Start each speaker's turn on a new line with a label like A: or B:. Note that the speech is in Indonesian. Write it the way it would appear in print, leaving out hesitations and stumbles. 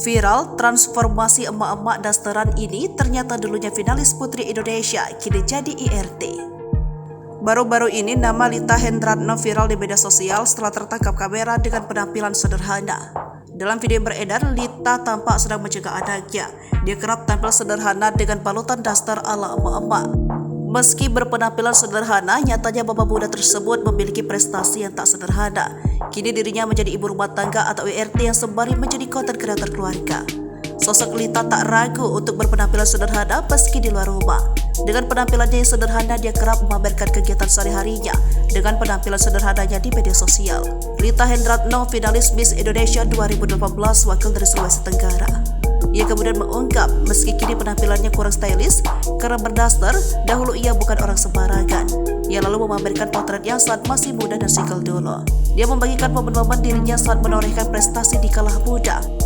A: Viral, transformasi emak-emak dasteran ini ternyata dulunya finalis Putri Indonesia, kini jadi IRT. Baru-baru ini nama Lita Hendratno viral di media sosial setelah tertangkap kamera dengan penampilan sederhana. Dalam video yang beredar, Lita tampak sedang menjaga anaknya. Dia kerap tampil sederhana dengan balutan daster ala emak-emak. Meski berpenampilan sederhana, nyatanya bapak muda tersebut memiliki prestasi yang tak sederhana. Kini dirinya menjadi ibu rumah tangga atau IRT yang sembari menjadi konten kreator keluarga. Sosok Lita tak ragu untuk berpenampilan sederhana meski di luar rumah. Dengan penampilannya yang sederhana, dia kerap memamerkan kegiatan sehari-harinya dengan penampilan sederhananya di media sosial. Lita Hendratno, finalis Miss Indonesia 2018, wakil dari Sulawesi Tenggara. Ia kemudian mengungkap meski kini penampilannya kurang stylish karena berdaster, dahulu ia bukan orang sembarangan. Ia lalu memamerkan potretnya saat masih muda dan single dulu. Dia membagikan momen-momen dirinya saat menorehkan prestasi di kala muda.